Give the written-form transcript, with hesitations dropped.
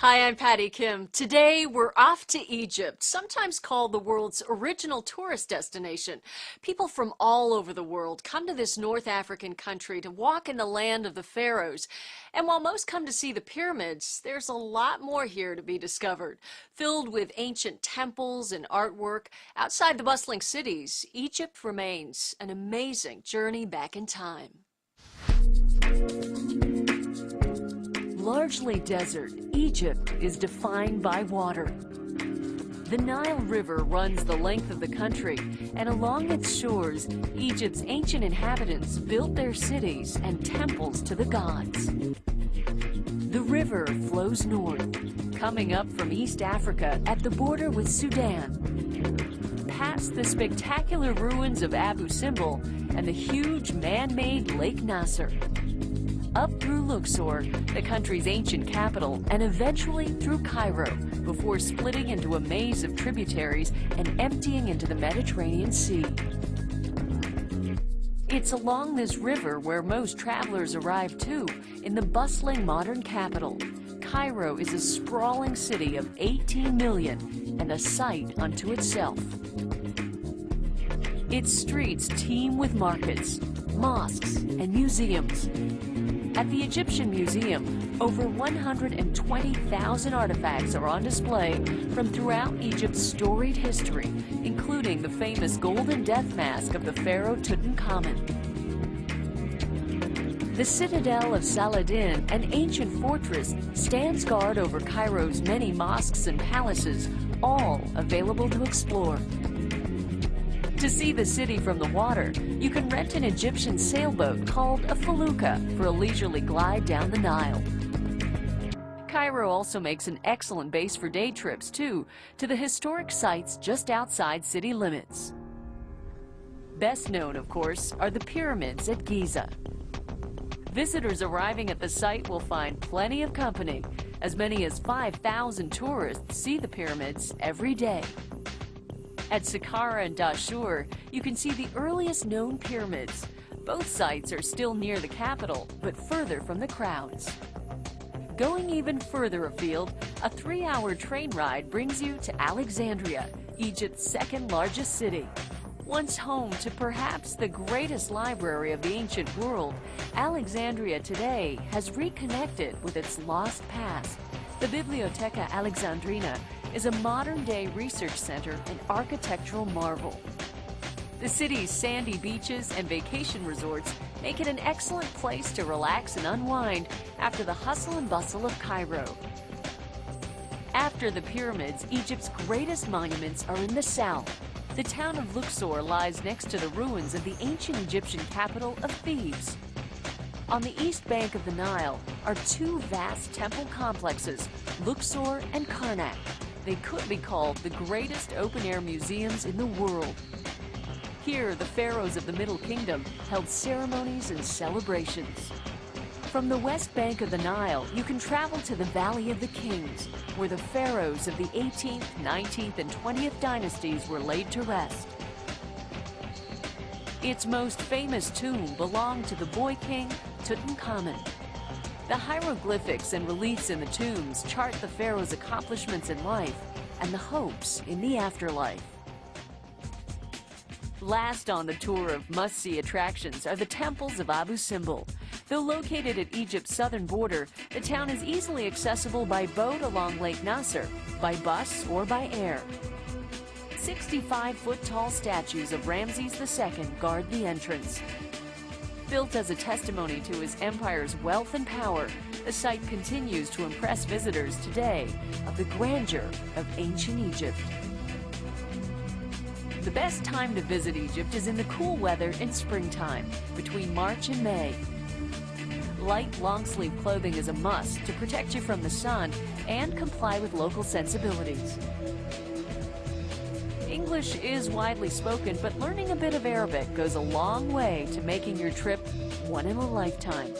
Hi, I'm Patty Kim. Today we're off to Egypt, sometimes called the world's original tourist destination. People from all over the world come to this North African country to walk in the land of the pharaohs. And while most come to see the pyramids, there's a lot more here to be discovered. Filled with ancient temples and artwork, outside the bustling cities, Egypt remains an amazing journey back in time. Largely desert, Egypt is defined by water. The Nile River runs the length of the country, and along its shores, Egypt's ancient inhabitants built their cities and temples to the gods. The river flows north, coming up from East Africa at the border with Sudan, past the spectacular ruins of Abu Simbel and the huge man-made Lake Nasser, up through Luxor, the country's ancient capital, and eventually through Cairo, before splitting into a maze of tributaries and emptying into the Mediterranean Sea. It's along this river where most travelers arrive too, in the bustling modern capital. Cairo is a sprawling city of 18 million and a sight unto itself. Its streets teem with markets, mosques, and museums. At the Egyptian Museum, over 120,000 artifacts are on display from throughout Egypt's storied history, including the famous golden death mask of the pharaoh Tutankhamun. The citadel of Saladin, an ancient fortress, stands guard over Cairo's many mosques and palaces, all available to explore. To see the city from the water, you can rent an Egyptian sailboat called a felucca for a leisurely glide down the Nile. Cairo also makes an excellent base for day trips, too, to the historic sites just outside city limits. Best known, of course, are the pyramids at Giza. Visitors arriving at the site will find plenty of company. As many as 5,000 tourists see the pyramids every day. At Saqqara and Dashur, you can see the earliest known pyramids. Both sites are still near the capital, but further from the crowds. Going even further afield, a 3-hour train ride brings you to Alexandria, Egypt's second largest city. Once home to perhaps the greatest library of the ancient world, Alexandria today has reconnected with its lost past. The Bibliotheca Alexandrina is a modern-day research center and architectural marvel. The city's sandy beaches and vacation resorts make it an excellent place to relax and unwind after the hustle and bustle of Cairo. After the pyramids, Egypt's greatest monuments are in the south. The town of Luxor lies next to the ruins of the ancient Egyptian capital of Thebes. On the east bank of the Nile are two vast temple complexes, Luxor and Karnak. They could be called the greatest open-air museums in the world. Here, the pharaohs of the Middle Kingdom held ceremonies and celebrations. From the west bank of the Nile, you can travel to the Valley of the Kings, where the pharaohs of the 18th, 19th, and 20th dynasties were laid to rest. Its most famous tomb belonged to the boy king, Tutankhamun. The hieroglyphics and reliefs in the tombs chart the pharaoh's accomplishments in life and the hopes in the afterlife. Last on the tour of must-see attractions are the temples of Abu Simbel. Though located at Egypt's southern border, the town is easily accessible by boat along Lake Nasser, by bus, or by air. 65-foot-tall statues of Ramses II guard the entrance. Built as a testimony to his empire's wealth and power, the site continues to impress visitors today of the grandeur of ancient Egypt. The best time to visit Egypt is in the cool weather in springtime, between March and May. Light long-sleeve clothing is a must to protect you from the sun and comply with local sensibilities. English is widely spoken, but learning a bit of Arabic goes a long way to making your trip one in a lifetime.